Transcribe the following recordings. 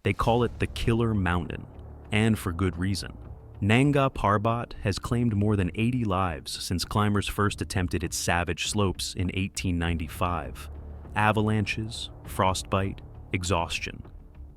They call it the Killer Mountain, and for good reason. Nanga Parbat has claimed more than 80 lives since climbers first attempted its savage slopes in 1895. Avalanches, frostbite, exhaustion.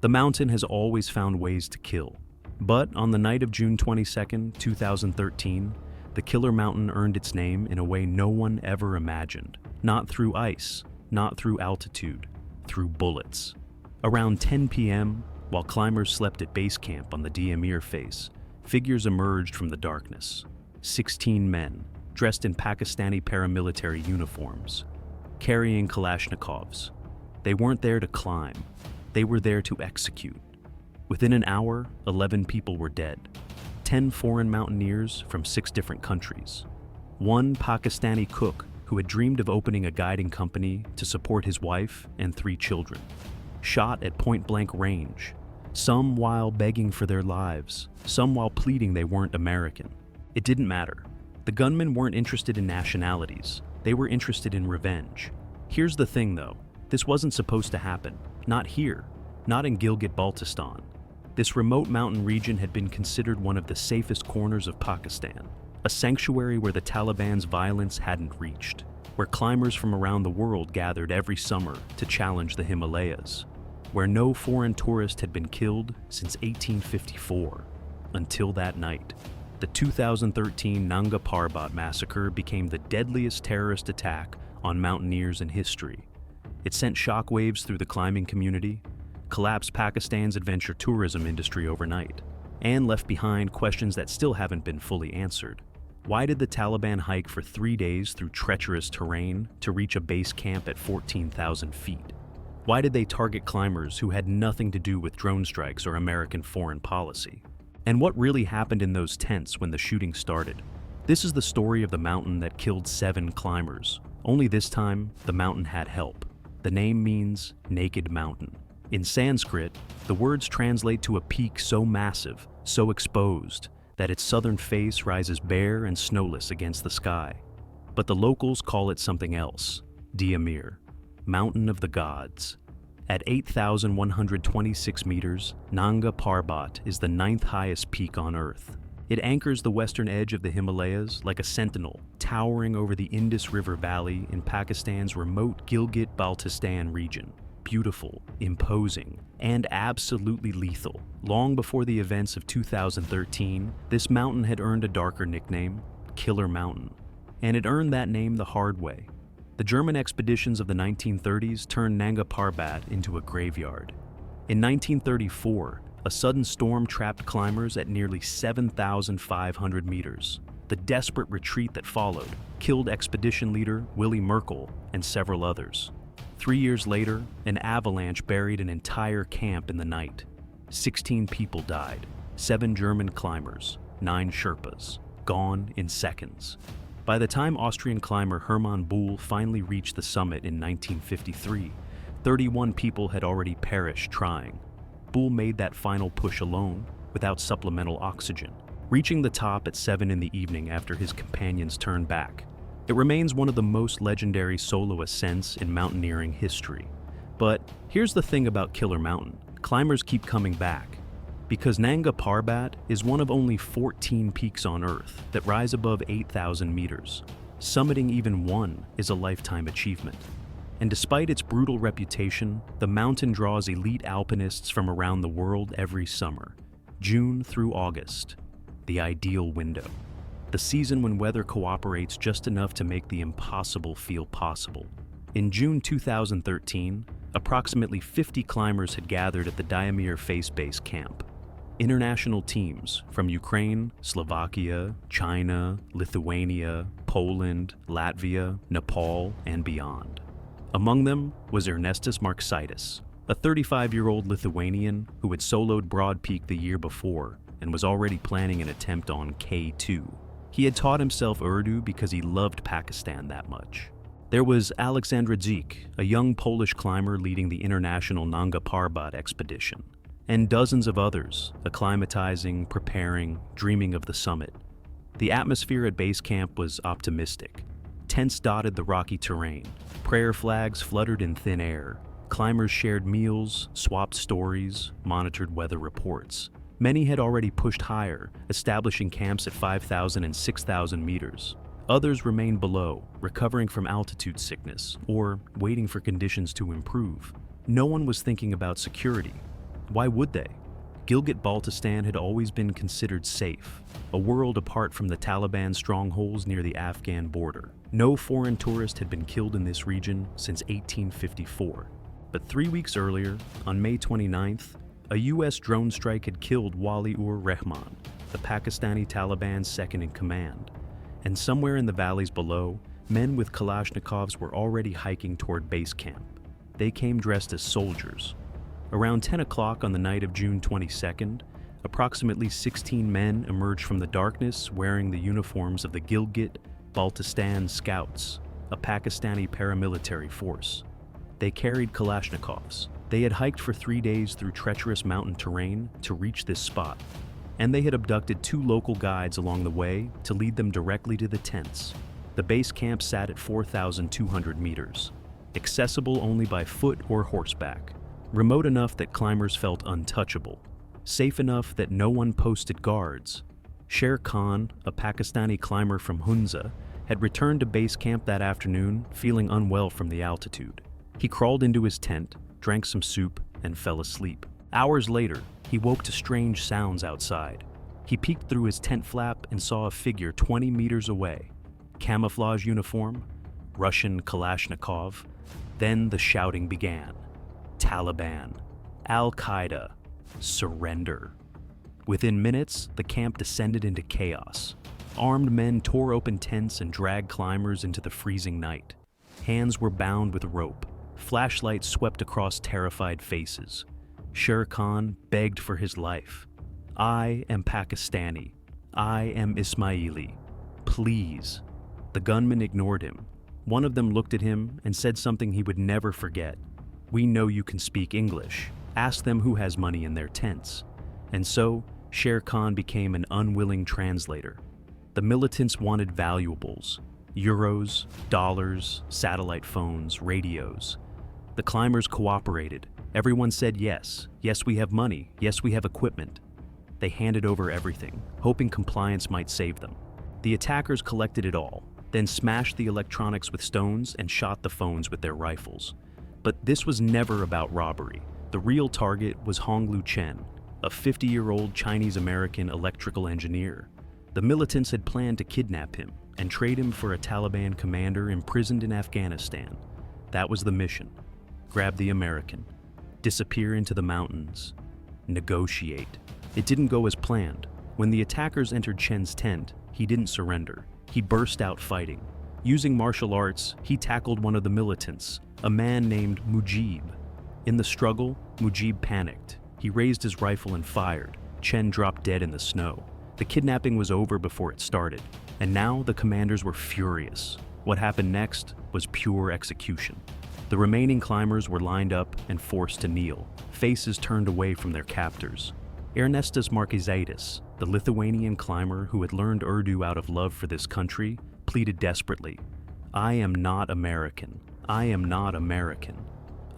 The mountain has always found ways to kill. But on the night of June 22, 2013, the Killer Mountain earned its name in a way no one ever imagined. Not through ice, not through altitude, through bullets. Around 10 p.m., while climbers slept at base camp on the Diamir face, figures emerged from the darkness. 16 men, dressed in Pakistani paramilitary uniforms, carrying Kalashnikovs. They weren't there to climb. They were there to execute. Within an hour, 11 people were dead. 10 foreign mountaineers from 6 different countries. One Pakistani cook who had dreamed of opening a guiding company to support his wife and 3 children. Shot at point-blank range. Some while begging for their lives, some while pleading they weren't American. It didn't matter. The gunmen weren't interested in nationalities. They were interested in revenge. Here's the thing though, this wasn't supposed to happen. Not here. Not in Gilgit-Baltistan. This remote mountain region had been considered one of the safest corners of Pakistan, a sanctuary where the Taliban's violence hadn't reached, where climbers from around the world gathered every summer to challenge the Himalayas, where no foreign tourist had been killed since 1854, until that night. The 2013 Nanga Parbat massacre became the deadliest terrorist attack on mountaineers in history. It sent shockwaves through the climbing community, collapsed Pakistan's adventure tourism industry overnight, and left behind questions that still haven't been fully answered. Why did the Taliban hike for 3 days through treacherous terrain to reach a base camp at 14,000 feet? Why did they target climbers who had nothing to do with drone strikes or American foreign policy? And what really happened in those tents when the shooting started? This is the story of the mountain that killed 7 climbers. Only this time, the mountain had help. The name means naked mountain. In Sanskrit, the words translate to a peak so massive, so exposed, that its southern face rises bare and snowless against the sky. But the locals call it something else, Diamir, Mountain of the Gods. At 8,126 meters, Nanga Parbat is the 9th highest peak on Earth. It anchors the western edge of the Himalayas like a sentinel, towering over the Indus River Valley in Pakistan's remote Gilgit-Baltistan region. Beautiful, imposing, and absolutely lethal. Long before the events of 2013, this mountain had earned a darker nickname, Killer Mountain. And it earned that name the hard way. The German expeditions of the 1930s turned Nanga Parbat into a graveyard. In 1934, a sudden storm trapped climbers at nearly 7,500 meters. The desperate retreat that followed killed expedition leader Willy Merkel and several others. 3 years later, an avalanche buried an entire camp in the night. 16 people died, 7 German climbers, 9 Sherpas, gone in seconds. By the time Austrian climber Hermann Buhl finally reached the summit in 1953, 31 people had already perished trying. Buhl made that final push alone, without supplemental oxygen, reaching the top at 7 in the evening after his companions turned back. It remains one of the most legendary solo ascents in mountaineering history. But here's the thing about Killer Mountain. Climbers keep coming back, because Nanga Parbat is one of only 14 peaks on Earth that rise above 8,000 meters. Summiting even one is a lifetime achievement. And despite its brutal reputation, the mountain draws elite alpinists from around the world every summer, June through August, the ideal window. The season when weather cooperates just enough to make the impossible feel possible. In June 2013, approximately 50 climbers had gathered at the Diamir Face Base Camp. International teams from Ukraine, Slovakia, China, Lithuania, Poland, Latvia, Nepal, and beyond. Among them was Ernestas Marksaitis, a 35-year-old Lithuanian who had soloed Broad Peak the year before and was already planning an attempt on K2. He had taught himself Urdu because he loved Pakistan that much. There was Aleksandra Dzik, a young Polish climber leading the international Nanga Parbat expedition, and dozens of others, acclimatizing, preparing, dreaming of the summit. The atmosphere at base camp was optimistic. Tents dotted the rocky terrain, prayer flags fluttered in thin air, Climbers shared meals, swapped stories, monitored weather reports. Many had already pushed higher, establishing camps at 5,000 and 6,000 meters. Others remained below, recovering from altitude sickness, or waiting for conditions to improve. No one was thinking about security. Why would they? Gilgit-Baltistan had always been considered safe, a world apart from the Taliban strongholds near the Afghan border. No foreign tourist had been killed in this region since 1854. But 3 weeks earlier, on May 29th, a U.S. drone strike had killed Wali-ur-Rahman, the Pakistani Taliban's second-in-command. And somewhere in the valleys below, men with Kalashnikovs were already hiking toward base camp. They came dressed as soldiers. Around 10 o'clock on the night of June 22nd, approximately 16 men emerged from the darkness wearing the uniforms of the Gilgit-Baltistan Scouts, a Pakistani paramilitary force. They carried Kalashnikovs. They had hiked for 3 days through treacherous mountain terrain to reach this spot, and they had abducted 2 local guides along the way to lead them directly to the tents. The base camp sat at 4,200 meters, accessible only by foot or horseback, remote enough that climbers felt untouchable, safe enough that no one posted guards. Sher Khan, a Pakistani climber from Hunza, had returned to base camp that afternoon feeling unwell from the altitude. He crawled into his tent, drank some soup, and fell asleep. Hours later, he woke to strange sounds outside. He peeked through his tent flap and saw a figure 20 meters away. Camouflage uniform, Russian Kalashnikov. Then the shouting began. Taliban, Al-Qaeda, surrender. Within minutes, the camp descended into chaos. Armed men tore open tents and dragged climbers into the freezing night. Hands were bound with rope. Flashlights swept across terrified faces. Sher Khan begged for his life. I am Pakistani. I am Ismaili. Please. The gunmen ignored him. One of them looked at him and said something he would never forget. We know you can speak English. Ask them who has money in their tents. And so, Sher Khan became an unwilling translator. The militants wanted valuables. Euros, dollars, satellite phones, radios. The climbers cooperated. Everyone said yes. Yes, we have money. Yes, we have equipment. They handed over everything, hoping compliance might save them. The attackers collected it all, then smashed the electronics with stones and shot the phones with their rifles. But this was never about robbery. The real target was Honglu Chen, a 50-year-old Chinese-American electrical engineer. The militants had planned to kidnap him and trade him for a Taliban commander imprisoned in Afghanistan. That was the mission. Grab the American, disappear into the mountains, negotiate. It didn't go as planned. When the attackers entered Chen's tent, he didn't surrender. He burst out fighting. Using martial arts, he tackled one of the militants, a man named Mujib. In the struggle, Mujib panicked. He raised his rifle and fired. Chen dropped dead in the snow. The kidnapping was over before it started, and now the commanders were furious. What happened next was pure execution. The remaining climbers were lined up and forced to kneel, faces turned away from their captors. Ernestas Markizaitis, the Lithuanian climber who had learned Urdu out of love for this country, pleaded desperately, I am not American. I am not American.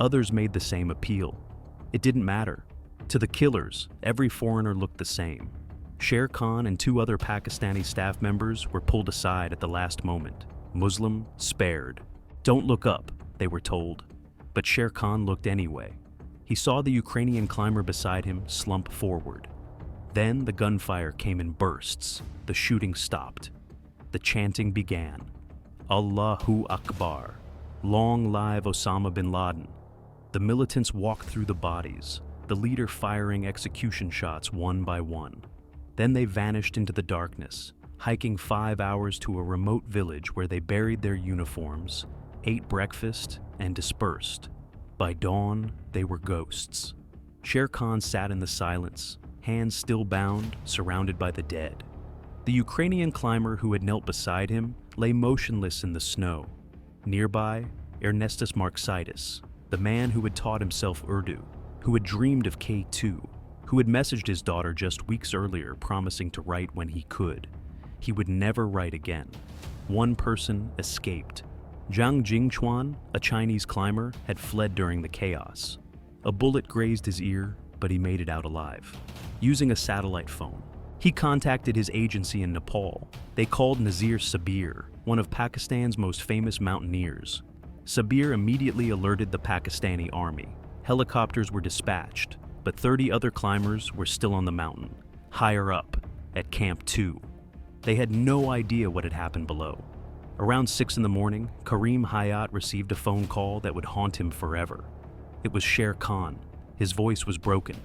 Others made the same appeal. It didn't matter. To the killers, every foreigner looked the same. Sher Khan and 2 other Pakistani staff members were pulled aside at the last moment. Muslim, spared. Don't look up, they were told. But Sher Khan looked anyway. He saw the Ukrainian climber beside him slump forward. Then the gunfire came in bursts. The shooting stopped. The chanting began. Allahu Akbar. Long live Osama bin Laden. The militants walked through the bodies, the leader firing execution shots one by one. Then they vanished into the darkness, hiking 5 hours to a remote village where they buried their uniforms, ate breakfast, and dispersed. By dawn, they were ghosts. Sher Khan sat in the silence, hands still bound, surrounded by the dead. The Ukrainian climber who had knelt beside him lay motionless in the snow. Nearby, Ernestas Markizaitis, the man who had taught himself Urdu, who had dreamed of K2, who had messaged his daughter just weeks earlier promising to write when he could. He would never write again. One person escaped. Zhang Jingchuan, a Chinese climber, had fled during the chaos. A bullet grazed his ear, but he made it out alive. Using a satellite phone, he contacted his agency in Nepal. They called Nazir Sabir, one of Pakistan's most famous mountaineers. Sabir immediately alerted the Pakistani army. Helicopters were dispatched, but 30 other climbers were still on the mountain, higher up, at Camp 2. They had no idea what had happened below. Around 6 in the morning, Karim Hayat received a phone call that would haunt him forever. It was Sher Khan. His voice was broken.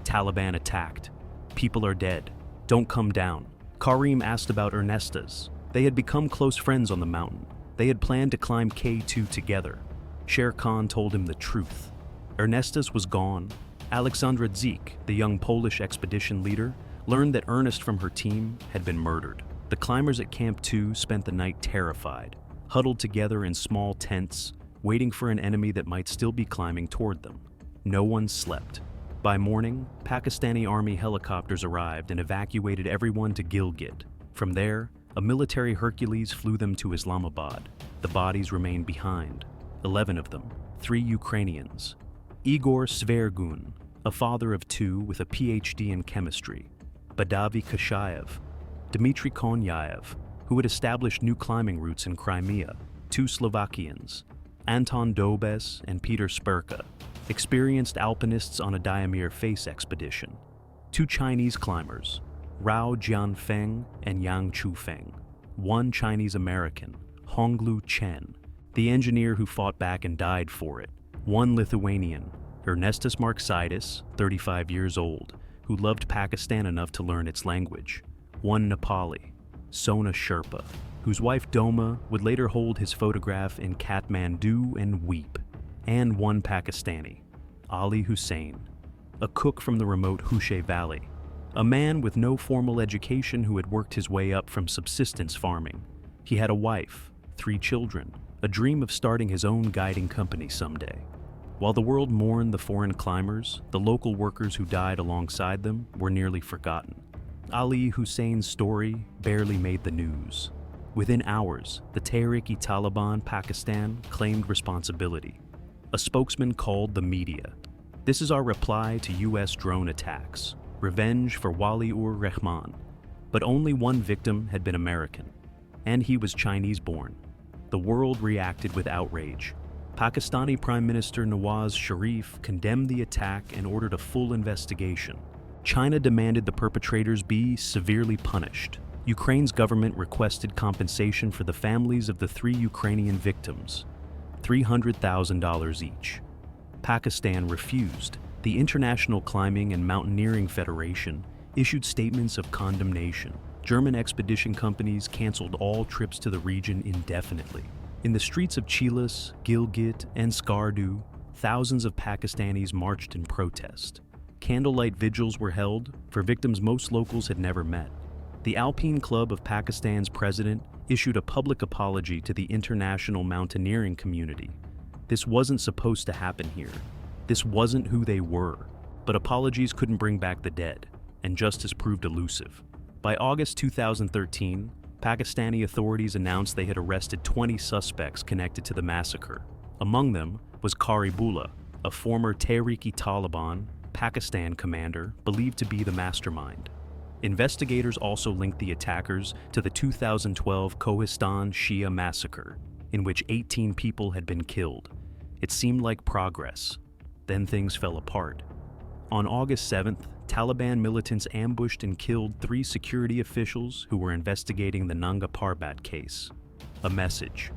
Taliban attacked. People are dead. Don't come down. Karim asked about Ernestas. They had become close friends on the mountain. They had planned to climb K2 together. Sher Khan told him the truth. Ernestas was gone. Alexandra Dzik, the young Polish expedition leader, learned that Ernest from her team had been murdered. The climbers at Camp 2 spent the night terrified, huddled together in small tents, waiting for an enemy that might still be climbing toward them. No one slept. By morning, Pakistani army helicopters arrived and evacuated everyone to Gilgit. From there, a military Hercules flew them to Islamabad. The bodies remained behind, 11 of them, 3 Ukrainians. Igor Svergun, a father of 2 with a PhD in chemistry. Badavi Kashayev. Dmitry Konyaev, who had established new climbing routes in Crimea. 2 Slovakians. Anton Dobes and Peter Spurka, experienced alpinists on a Diamir Face expedition. 2 Chinese climbers, Rao Jianfeng and Yang Chufeng. 1 Chinese-American, Honglu Chen, the engineer who fought back and died for it. 1 Lithuanian, Ernestas Marksidis, 35 years old, who loved Pakistan enough to learn its language. 1 Nepali, Sona Sherpa, whose wife Doma would later hold his photograph in Kathmandu and weep. And 1 Pakistani, Ali Hussein, a cook from the remote Hushe Valley, a man with no formal education who had worked his way up from subsistence farming. He had a wife, 3 children, a dream of starting his own guiding company someday. While the world mourned the foreign climbers, the local workers who died alongside them were nearly forgotten. Ali Hussein's story barely made the news. Within hours, the Tehrik-e-Taliban Pakistan claimed responsibility. A spokesman called the media. This is our reply to US drone attacks. Revenge for Wali-ur-Rahman. But only 1 victim had been American, and he was Chinese-born. The world reacted with outrage. Pakistani Prime Minister Nawaz Sharif condemned the attack and ordered a full investigation. China demanded the perpetrators be severely punished. Ukraine's government requested compensation for the families of the 3 Ukrainian victims, $300,000 each. Pakistan refused. The International Climbing and Mountaineering Federation issued statements of condemnation. German expedition companies canceled all trips to the region indefinitely. In the streets of Chilas, Gilgit, and Skardu, thousands of Pakistanis marched in protest. Candlelight vigils were held for victims most locals had never met. The Alpine Club of Pakistan's president issued a public apology to the international mountaineering community. This wasn't supposed to happen here. This wasn't who they were. But apologies couldn't bring back the dead, and justice proved elusive. By August 2013, Pakistani authorities announced they had arrested 20 suspects connected to the massacre. Among them was Qaribullah, a former Tehrik-e-Taliban Pakistan commander believed to be the mastermind. Investigators also linked the attackers to the 2012 Kohistan Shia massacre, in which 18 people had been killed. It seemed like progress. Then things fell apart. On August 7th, Taliban militants ambushed and killed 3 security officials who were investigating the Nanga Parbat case. A message.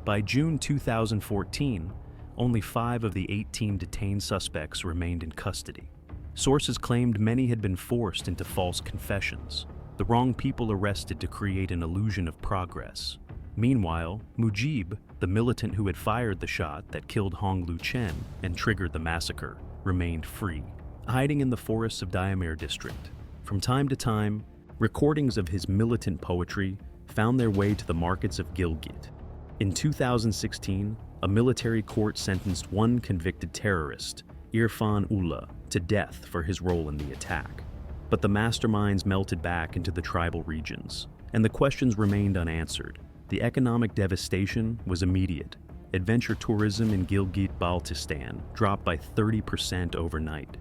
By June 2014, only 5 of the 18 detained suspects remained in custody. Sources claimed many had been forced into false confessions, the wrong people arrested to create an illusion of progress. Meanwhile, Mujib, the militant who had fired the shot that killed Honglu Chen and triggered the massacre, remained free, hiding in the forests of Diamir district. From time to time, recordings of his militant poetry found their way to the markets of Gilgit. In 2016, a military court sentenced 1 convicted terrorist, Irfan Ullah, to death for his role in the attack. But the masterminds melted back into the tribal regions, and the questions remained unanswered. The economic devastation was immediate. Adventure tourism in Gilgit-Baltistan dropped by 30% overnight.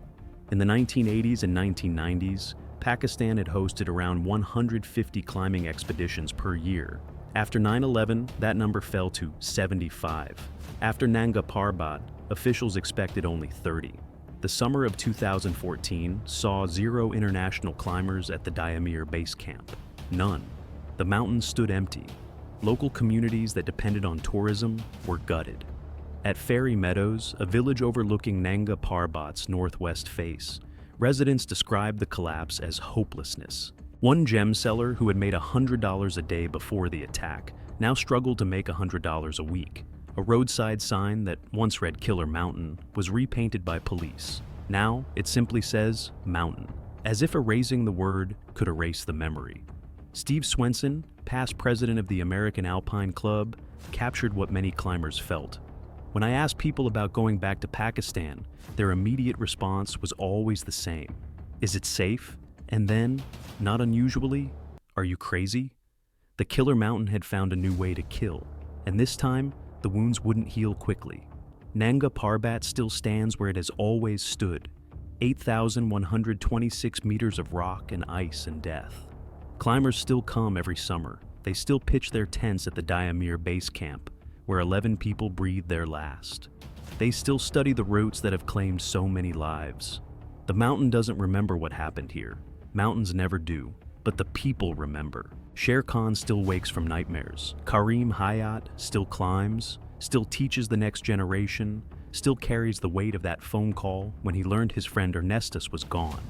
In the 1980s and 1990s, Pakistan had hosted around 150 climbing expeditions per year. After 9/11, that number fell to 75. After Nanga Parbat, officials expected only 30. The summer of 2014 saw 0 international climbers at the Diamir base camp. None. The mountains stood empty. Local communities that depended on tourism were gutted. At Fairy Meadows, a village overlooking Nanga Parbat's northwest face, residents described the collapse as hopelessness. One gem seller who had made $100 a day before the attack now struggled to make $100 a week. A roadside sign that once read Killer Mountain was repainted by police. Now it simply says Mountain, as if erasing the word could erase the memory. Steve Swenson, past president of the American Alpine Club, captured what many climbers felt. When I asked people about going back to Pakistan, their immediate response was always the same. Is it safe? And then, not unusually, are you crazy? The Killer Mountain had found a new way to kill, and this time, the wounds wouldn't heal quickly. Nanga Parbat still stands where it has always stood, 8,126 meters of rock and ice and death. Climbers still come every summer. They still pitch their tents at the Diamir base camp, where 11 people breathed their last. They still study the routes that have claimed so many lives. The mountain doesn't remember what happened here. Mountains never do, but the people remember. Sher Khan still wakes from nightmares. Karim Hayat still climbs, still teaches the next generation, still carries the weight of that phone call when he learned his friend Ernestus was gone.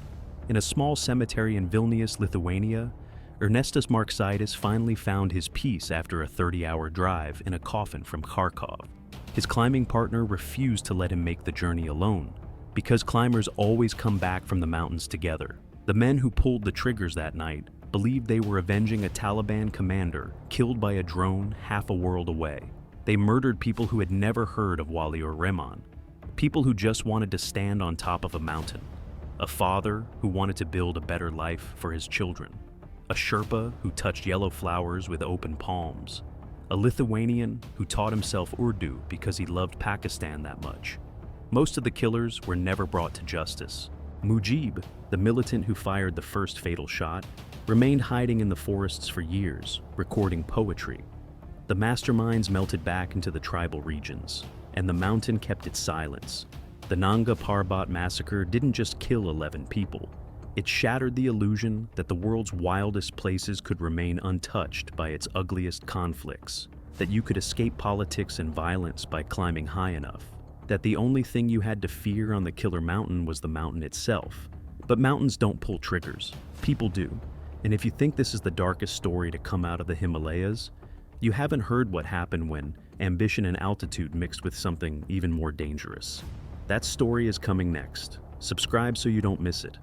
In a small cemetery in Vilnius, Lithuania, Ernestus Marksaitis finally found his peace after a 30-hour drive in a coffin from Kharkov. His climbing partner refused to let him make the journey alone, because climbers always come back from the mountains together. The men who pulled the triggers that night believed they were avenging a Taliban commander killed by a drone half a world away. They murdered people who had never heard of Wali or Rehman, people who just wanted to stand on top of a mountain, a father who wanted to build a better life for his children, a Sherpa who touched yellow flowers with open palms, a Lithuanian who taught himself Urdu because he loved Pakistan that much. Most of the killers were never brought to justice. Mujib, the militant who fired the first fatal shot, remained hiding in the forests for years, recording poetry. The masterminds melted back into the tribal regions, and the mountain kept its silence. The Nanga Parbat massacre didn't just kill 11 people. It shattered the illusion that the world's wildest places could remain untouched by its ugliest conflicts, that you could escape politics and violence by climbing high enough, that the only thing you had to fear on the Killer Mountain was the mountain itself. But mountains don't pull triggers. People do. And if you think this is the darkest story to come out of the Himalayas, you haven't heard what happened when ambition and altitude mixed with something even more dangerous. That story is coming next. Subscribe so you don't miss it.